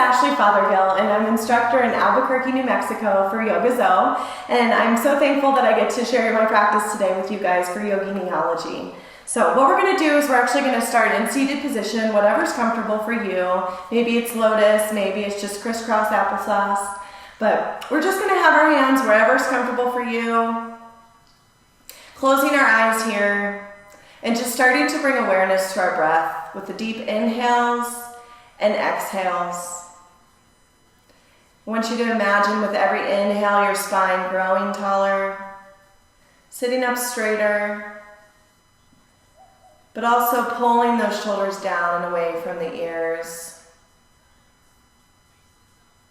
Ashley Fothergill, and I'm instructor in Albuquerque, New Mexico for Yoga Zo, and I'm so thankful that I get to share my practice today with you guys for Yogineology. So what we're going to do is we're actually going to start in seated position, whatever's comfortable for you. Maybe it's lotus, maybe it's just crisscross applesauce, but we're just going to have our hands wherever's comfortable for you. Closing our eyes here and just starting to bring awareness to our breath with the deep inhales and exhales. I want you to imagine with every inhale your spine growing taller, sitting up straighter, but also pulling those shoulders down and away from the ears,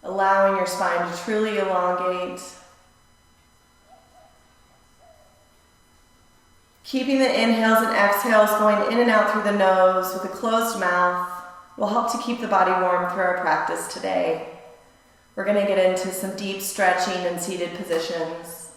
allowing your spine to truly elongate. Keeping the inhales and exhales going in and out through the nose with a closed mouth will help to keep the body warm through our practice today. We're going to get into some deep stretching and seated positions.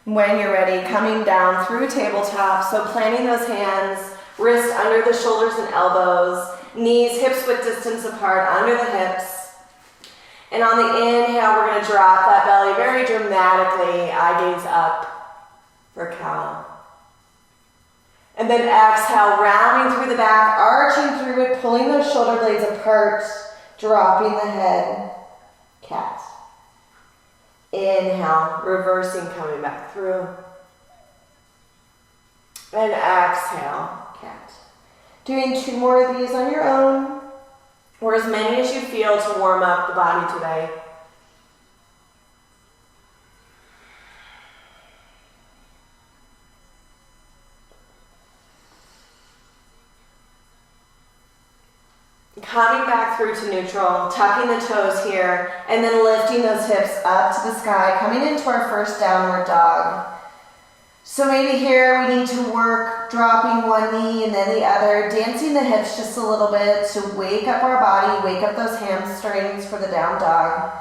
When you're ready, coming down through tabletop, so planting those hands, wrists under the shoulders and elbows, knees hip-width distance apart under the hips. And on the inhale, we're going to drop that belly very dramatically, eye gaze up for cow. And then exhale, rounding through the back, arching through it, pulling those shoulder blades apart, dropping the head, cat. Inhale, reversing, coming back through. And exhale, cat. Doing 2 more of these on your own, or as many as you feel to warm up the body today. Coming back through to neutral, tucking the toes here, and then lifting those hips up to the sky, coming into our first downward dog. So maybe here we need to work dropping one knee and then the other, dancing the hips just a little bit to wake up our body, wake up those hamstrings for the down dog.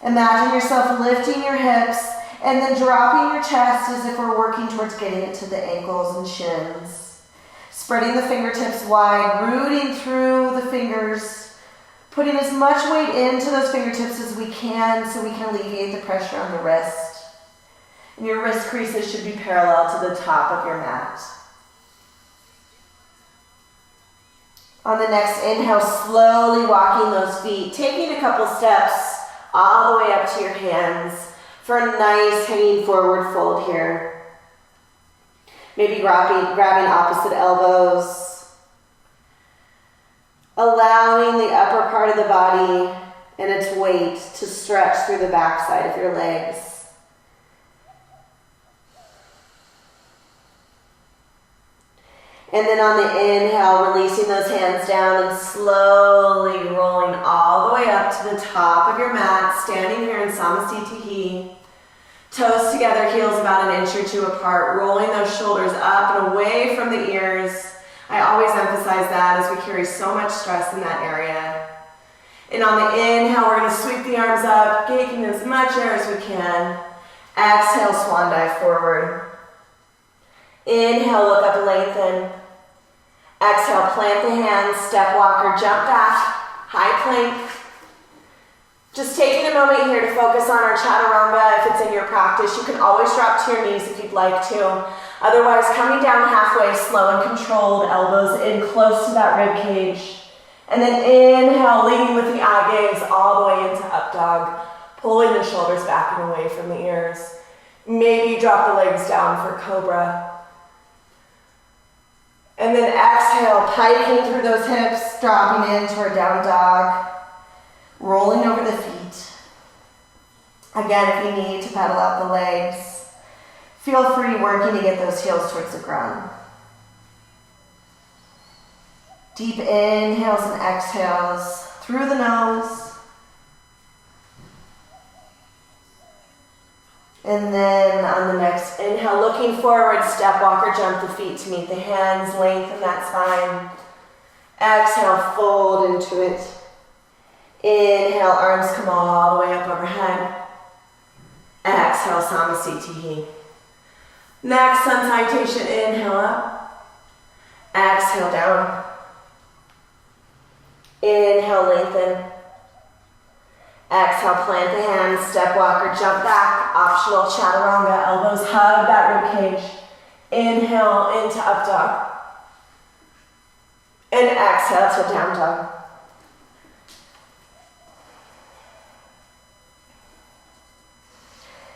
Imagine yourself lifting your hips and then dropping your chest as if we're working towards getting it to the ankles and shins. Spreading the fingertips wide, rooting through the fingers, putting as much weight into those fingertips as we can so we can alleviate the pressure on the wrist. And your wrist creases should be parallel to the top of your mat. On the next inhale, slowly walking those feet, taking a couple steps all the way up to your hands for a nice hanging forward fold here. Maybe grabbing opposite elbows, allowing the upper part of the body and its weight to stretch through the backside of your legs. And then on the inhale, releasing those hands down and slowly rolling all the way up to the top of your mat, standing here in Samasthiti. Toes together, heels about 1 inch or 2 apart, rolling those shoulders up and away from the ears. I always emphasize that as we carry so much stress in that area. And on the inhale, we're going to sweep the arms up, taking as much air as we can. Exhale, swan dive forward. Inhale, look up and lengthen. Exhale, plant the hands, step walker, jump back, high plank. Just taking a moment here to focus on our chaturanga if it's in your practice. You can always drop to your knees if you'd like to. Otherwise, coming down halfway, slow and controlled, elbows in close to that rib cage. And then inhale, leading with the eye gaze all the way into up dog, pulling the shoulders back and away from the ears. Maybe drop the legs down for cobra. And then exhale, piking through those hips, dropping into our down dog, rolling over the feet. Again, if you need to pedal out the legs, feel free working to get those heels towards the ground. Deep inhales and exhales through the nose. And then on the next inhale, looking forward, step walker, jump the feet to meet the hands, lengthen that spine. Exhale, fold into it. Inhale, arms come all the way up overhead. Exhale. exhale, Samasthiti. Next, sun salutation, inhale up. Exhale down. Inhale, lengthen. Exhale, plant the hands, step walker, jump back, optional chaturanga, elbows hug that rib cage. Inhale into up dog. And exhale to down dog.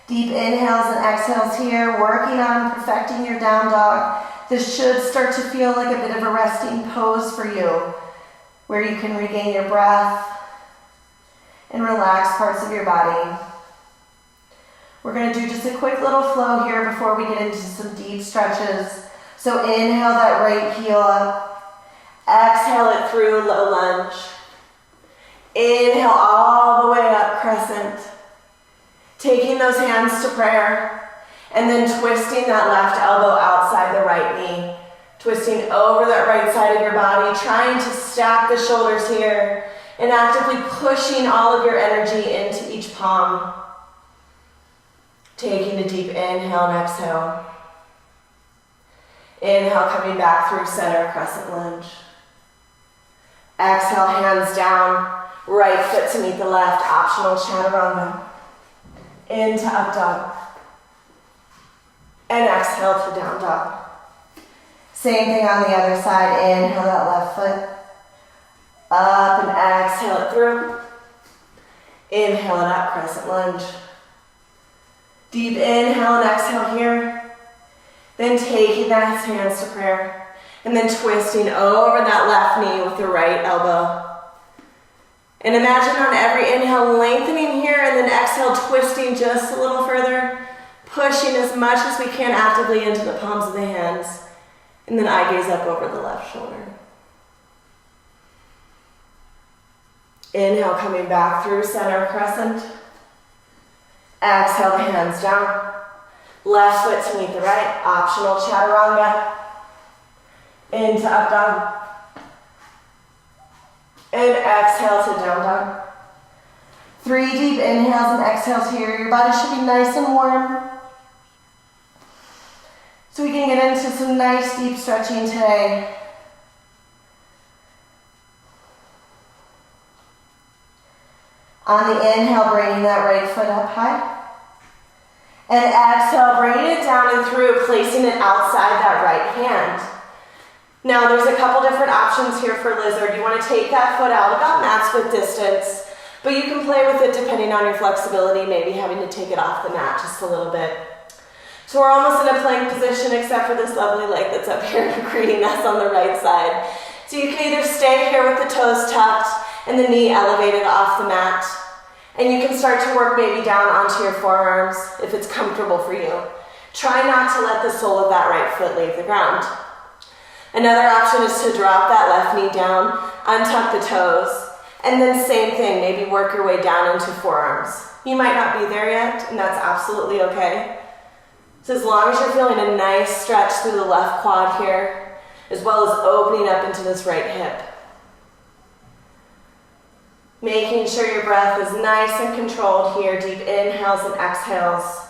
Deep inhales and exhales here, working on perfecting your down dog. This should start to feel like a bit of a resting pose for you, where you can regain your breath and relax parts of your body. We're going to do just a quick little flow here before we get into some deep stretches. So inhale that right heel up. Exhale it through, low lunge. Inhale all the way up, crescent. Taking those hands to prayer. And then twisting that left elbow outside the right knee. Twisting over that right side of your body. Trying to stack the shoulders here. And actively pushing all of your energy into each palm. Taking a deep inhale and exhale. Inhale, coming back through center, crescent lunge. Exhale, hands down, right foot to meet the left, optional chaturanga. Into up dog. And exhale to down dog. Same thing on the other side, inhale that left foot. Up and exhale it through. Inhale it up, crescent lunge. Deep inhale and exhale here. Then taking that hands to prayer. And then twisting over that left knee with the right elbow. And imagine on every inhale lengthening here and then exhale twisting just a little further. Pushing as much as we can actively into the palms of the hands. And then eye gaze up over the left shoulder. Inhale, coming back through center, crescent. Exhale the hands down. Left foot to meet the right, optional chaturanga. Into up dog. And exhale to down dog. 3 deep inhales and exhales here. Your body should be nice and warm. So we can get into some nice deep stretching today. On the inhale, bringing that right foot up high. And exhale, bringing it down and through, placing it outside that right hand. Now there's a couple different options here for lizard. You want to take that foot out about mat's foot distance, but you can play with it depending on your flexibility, maybe having to take it off the mat just a little bit. So we're almost in a plank position except for this lovely leg that's up here greeting us on the right side. So you can either stay here with the toes tucked and the knee elevated off the mat, and you can start to work maybe down onto your forearms if it's comfortable for you. Try not to let the sole of that right foot leave the ground. Another option is to drop that left knee down, untuck the toes, and then same thing, maybe work your way down into forearms. You might not be there yet, and that's absolutely okay. So as long as you're feeling a nice stretch through the left quad here, as well as opening up into this right hip. Making sure your breath is nice and controlled here, deep inhales and exhales.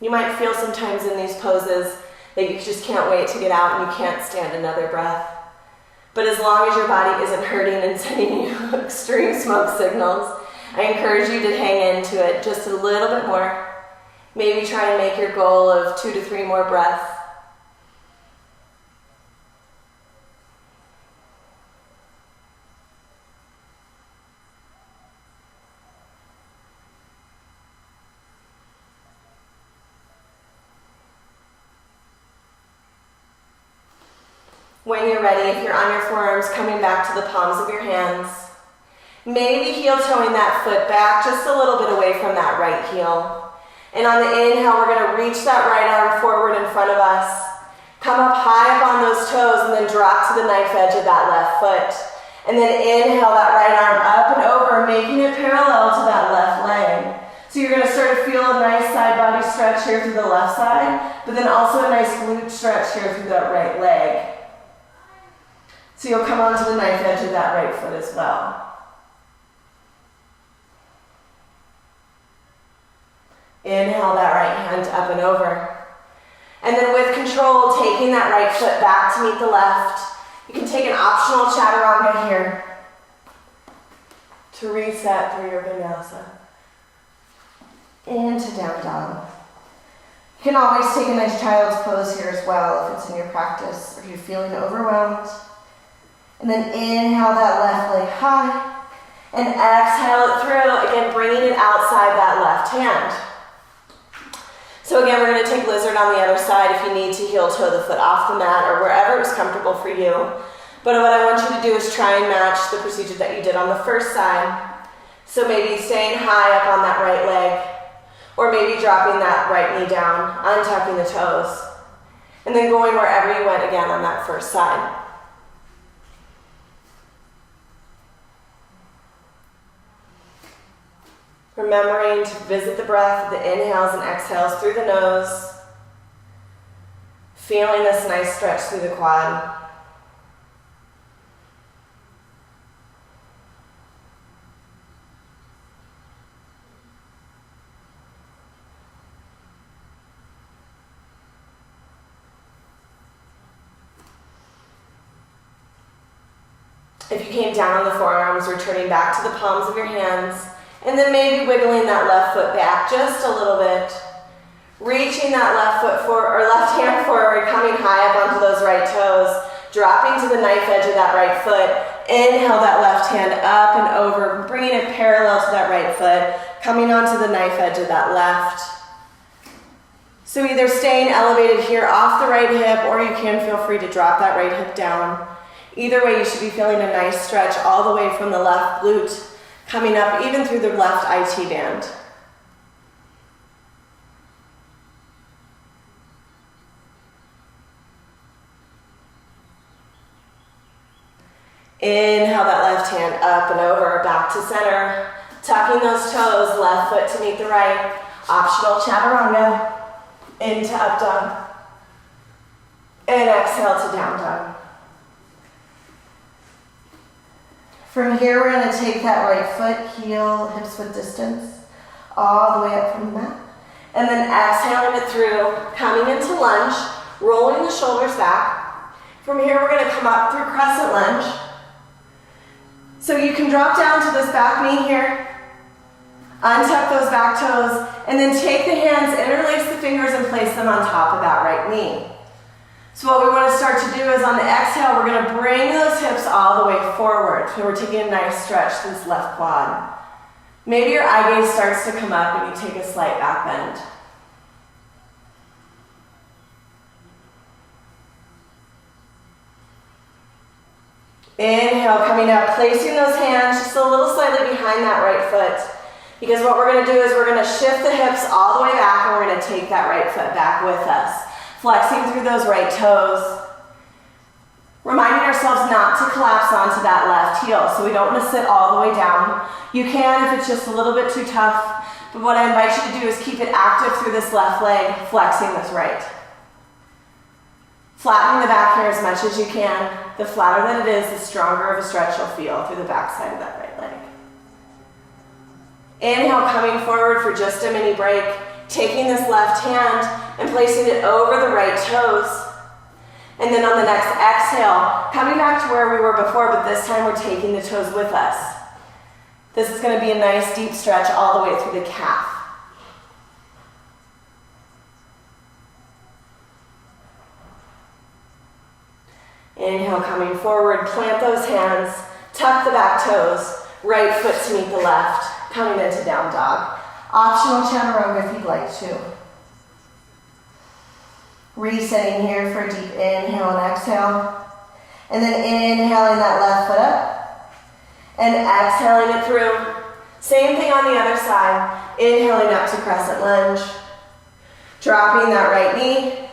You might feel sometimes in these poses that you just can't wait to get out and you can't stand another breath. But as long as your body isn't hurting and sending you extreme smoke signals, I encourage you to hang into it just a little bit more. Maybe try and make your goal of 2 to 3 more breaths. When you're ready, if you're on your forearms, coming back to the palms of your hands. Maybe heel toeing that foot back just a little bit away from that right heel. And on the inhale, we're going to reach that right arm forward in front of us. Come up high up on those toes and then drop to the knife edge of that left foot. And then inhale that right arm up and over, making it parallel to that left leg. So you're going to start to feel a nice side body stretch here through the left side, but then also a nice glute stretch here through that right leg. So you'll come onto the knife edge of that right foot as well. Inhale that right hand up and over. And then with control, taking that right foot back to meet the left. You can take an optional chaturanga here to reset through your vinyasa. Into down dog. You can always take a nice child's pose here as well if it's in your practice or you're feeling overwhelmed. And then inhale that left leg high and exhale it through, again bringing it outside that left hand. So again, we're going to take lizard on the other side if you need to heel toe the foot off the mat or wherever is comfortable for you. But what I want you to do is try and match the procedure that you did on the first side. So maybe staying high up on that right leg, or maybe dropping that right knee down, untucking the toes, and then going wherever you went again on that first side. Remembering to visit the breath, the inhales and exhales through the nose. Feeling this nice stretch through the quad. If you came down on the forearms, returning back to the palms of your hands. And then maybe wiggling that left foot back just a little bit. Reaching that left foot forward, or left hand forward, coming high up onto those right toes. Dropping to the knife edge of that right foot. Inhale that left hand up and over, bringing it parallel to that right foot. Coming onto the knife edge of that left. So either staying elevated here off the right hip, or you can feel free to drop that right hip down. Either way, you should be feeling a nice stretch all the way from the left glute. Coming up even through the left IT band. Inhale that left hand up and over, back to center. Tucking those toes, left foot to meet the right. Optional chaturanga. Into up dog. And exhale to down dog. From here, we're going to take that right foot, heel, hips width distance, all the way up from the mat. And then exhaling it through, coming into lunge, rolling the shoulders back. From here, we're going to come up through crescent lunge. So you can drop down to this back knee here, untuck those back toes, and then take the hands, interlace the fingers, and place them on top of that right knee. So what we want to start to do is on the exhale, we're going to bring those hips all the way forward. So we're taking a nice stretch to this left quad. Maybe your eye gaze starts to come up and you take a slight back bend. Inhale, coming up, placing those hands just a little slightly behind that right foot. Because what we're going to do is we're going to shift the hips all the way back and we're going to take that right foot back with us. Flexing through those right toes. Reminding ourselves not to collapse onto that left heel, so we don't want to sit all the way down. You can if it's just a little bit too tough, but what I invite you to do is keep it active through this left leg, flexing this right. Flattening the back here as much as you can. The flatter that it is, the stronger of a stretch you'll feel through the back side of that right leg. Inhale, coming forward for just a mini break, taking this left hand and placing it over the right toes. And then on the next exhale, coming back to where we were before, but this time we're taking the toes with us. This is going to be a nice deep stretch all the way through the calf. Inhale, coming forward, plant those hands, tuck the back toes, right foot to meet the left, coming into down dog. Optional chaturanga if you'd like to. Resetting here for a deep inhale and exhale. And then inhaling that left foot up. And exhaling it through. Same thing on the other side. Inhaling up to crescent lunge. Dropping that right knee.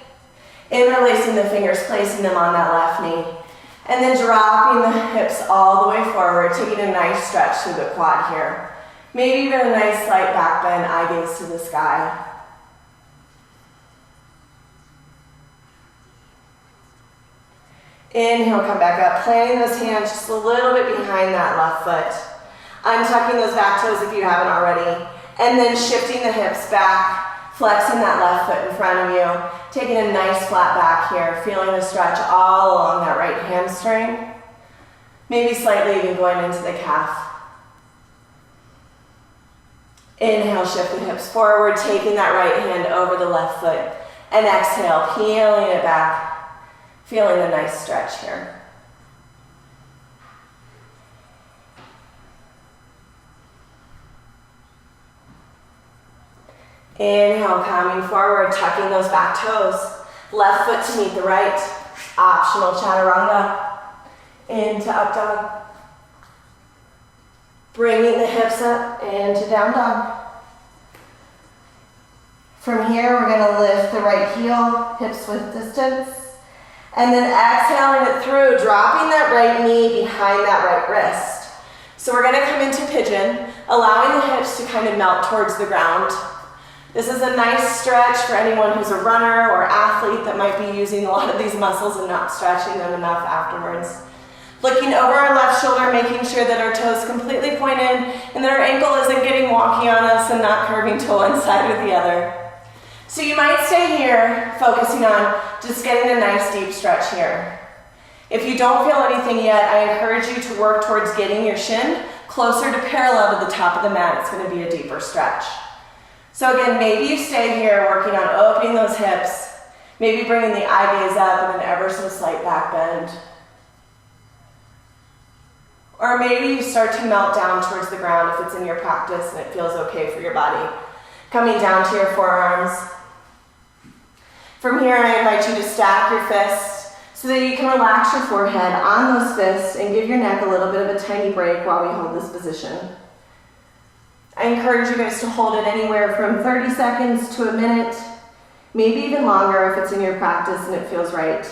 Interlacing the fingers, placing them on that left knee. And then dropping the hips all the way forward, taking a nice stretch through the quad here. Maybe even a nice slight back bend, eye gaze to the sky. Inhale, come back up, planting those hands just a little bit behind that left foot. Untucking those back toes if you haven't already. And then shifting the hips back, flexing that left foot in front of you. Taking a nice flat back here, feeling the stretch all along that right hamstring. Maybe slightly even going into the calf. Inhale, shift the hips forward, taking that right hand over the left foot. And exhale, peeling it back, feeling a nice stretch here. Inhale, coming forward, tucking those back toes. Left foot to meet the right. Optional chaturanga. Into up dog. Bringing the hips up into down dog. From here, we're going to lift the right heel, hips width distance. And then exhaling it through, dropping that right knee behind that right wrist. So we're going to come into pigeon, allowing the hips to kind of melt towards the ground. This is a nice stretch for anyone who's a runner or athlete that might be using a lot of these muscles and not stretching them enough afterwards. Looking over our left shoulder, making sure that our toes completely point in and that our ankle isn't getting wonky on us and not curving to one side or the other. So you might stay here, focusing on just getting a nice deep stretch here. If you don't feel anything yet, I encourage you to work towards getting your shin closer to parallel to the top of the mat. It's going to be a deeper stretch. So again, maybe you stay here working on opening those hips, maybe bringing the eye gaze up and an ever so slight back bend. Or maybe you start to melt down towards the ground if it's in your practice and it feels okay for your body. Coming down to your forearms. From here, I invite you to stack your fists so that you can relax your forehead on those fists and give your neck a little bit of a tiny break while we hold this position. I encourage you guys to hold it anywhere from 30 seconds to a minute, maybe even longer if it's in your practice and it feels right.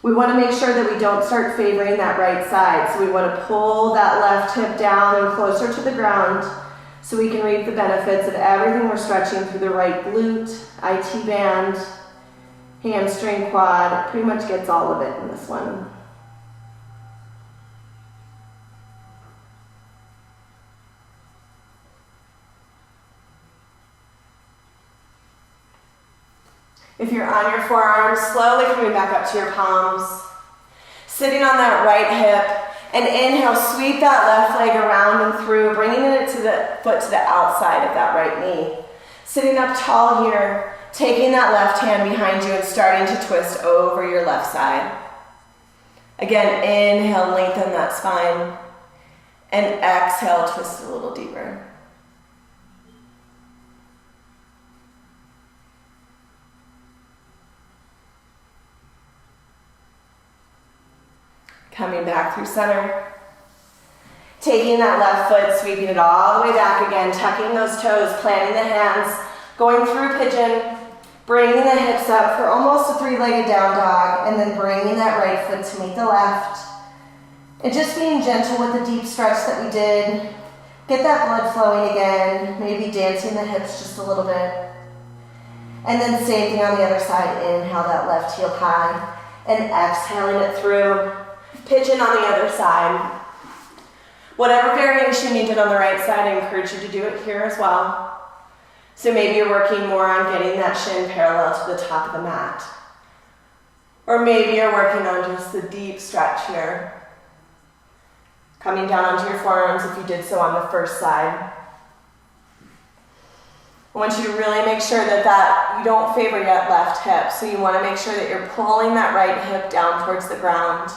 We want to make sure that we don't start favoring that right side, so we want to pull that left hip down and closer to the ground so we can reap the benefits of everything we're stretching through the right glute, IT band, hamstring, quad. It pretty much gets all of it in this one. If you're on your forearms, slowly coming back up to your palms. Sitting on that right hip, and inhale, sweep that left leg around and through, bringing it to the foot to the outside of that right knee. Sitting up tall here, taking that left hand behind you and starting to twist over your left side. Again, inhale, lengthen that spine, and exhale, twist a little deeper. Coming back through center. Taking that left foot, sweeping it all the way back again, tucking those toes, planting the hands, going through pigeon, bringing the hips up for almost a three-legged down dog, and then bringing that right foot to meet the left. And just being gentle with the deep stretch that we did. Get that blood flowing again, maybe dancing the hips just a little bit. And then same thing on the other side. Inhale that left heel high, and exhaling it through. Pigeon on the other side. Whatever variation you did on the right side, I encourage you to do it here as well. So maybe you're working more on getting that shin parallel to the top of the mat. Or maybe you're working on just the deep stretch here. Coming down onto your forearms if you did so on the first side. I want you to really make sure that you don't favor that left hip. So you want to make sure that you're pulling that right hip down towards the ground.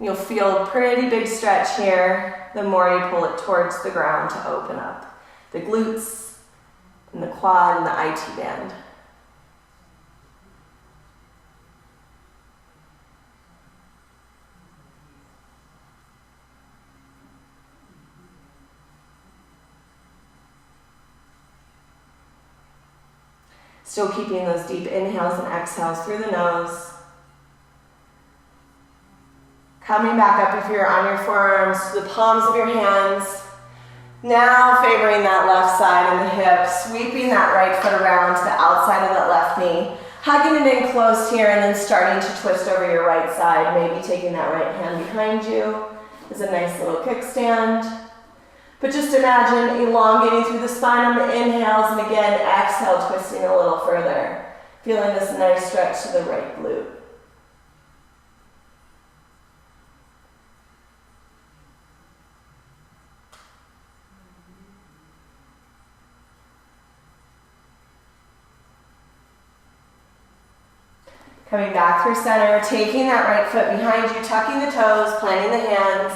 You'll feel a pretty big stretch here the more you pull it towards the ground to open up the glutes and the quad and the IT band. Still keeping those deep inhales and exhales through the nose. Coming back up if you're on your forearms to the palms of your hands. Now favoring that left side and the hip, sweeping that right foot around to the outside of that left knee. Hugging it in close here and then starting to twist over your right side. Maybe taking that right hand behind you is a nice little kickstand. But just imagine elongating through the spine on the inhales and again exhale, twisting a little further. Feeling this nice stretch to the right glute. Coming back through center, taking that right foot behind you, tucking the toes, planting the hands,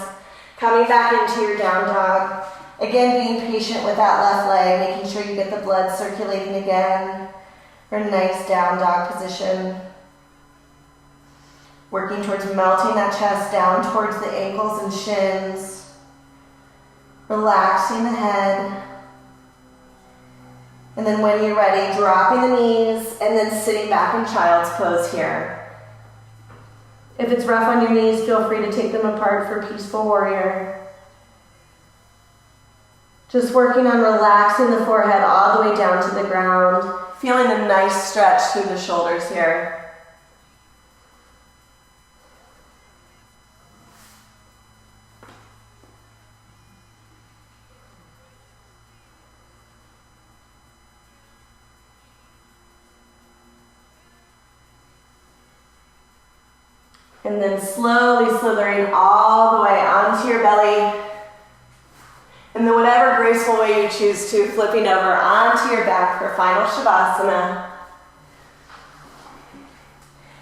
coming back into your down dog. Again, being patient with that left leg, making sure you get the blood circulating again. For a nice down dog position. Working towards melting that chest down towards the ankles and shins. Relaxing the head. And then when you're ready, dropping the knees and then sitting back in child's pose here. If it's rough on your knees, feel free to take them apart for peaceful warrior. Just working on relaxing the forehead all the way down to the ground. Feeling a nice stretch through the shoulders here. And then slowly slithering all the way onto your belly. And then whatever graceful way you choose to, flipping over onto your back for final shavasana.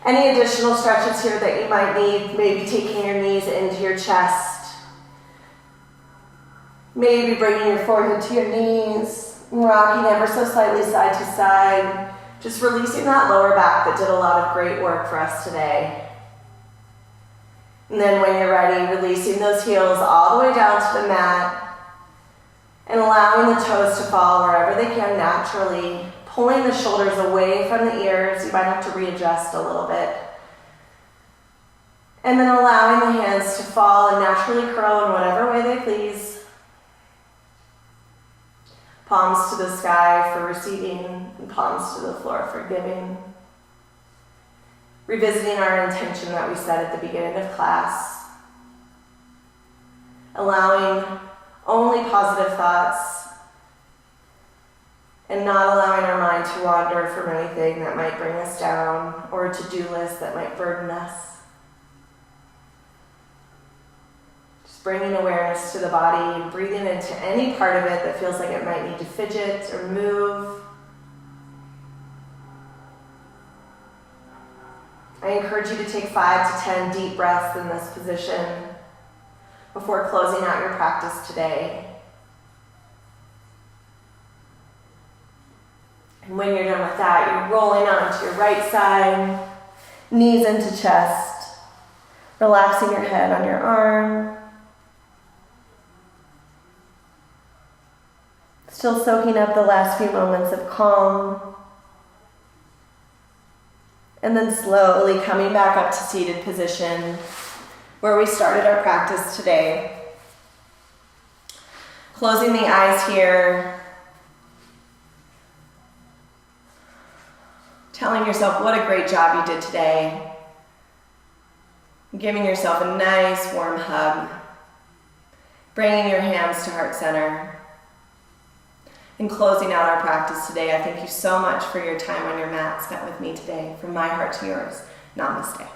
Any additional stretches here that you might need, maybe taking your knees into your chest. Maybe bringing your forehead to your knees, rocking ever so slightly side to side. Just releasing that lower back that did a lot of great work for us today. And then when you're ready, releasing those heels all the way down to the mat and allowing the toes to fall wherever they can naturally, pulling the shoulders away from the ears. You might have to readjust a little bit. And then allowing the hands to fall and naturally curl in whatever way they please. Palms to the sky for receiving and palms to the floor for giving. Revisiting our intention that we set at the beginning of class. Allowing only positive thoughts and not allowing our mind to wander from anything that might bring us down or a to-do list that might burden us. Just bringing awareness to the body and breathing into any part of it that feels like it might need to fidget or move. I encourage you to take 5 to 10 deep breaths in this position before closing out your practice today. And when you're done with that, you're rolling onto your right side, knees into chest, relaxing your head on your arm. Still soaking up the last few moments of calm. And then slowly coming back up to seated position where we started our practice today. Closing the eyes here. Telling yourself what a great job you did today. Giving yourself a nice warm hug. Bringing your hands to heart center. In closing out our practice today, I thank you so much for your time on your mat spent with me today. From my heart to yours, namaste.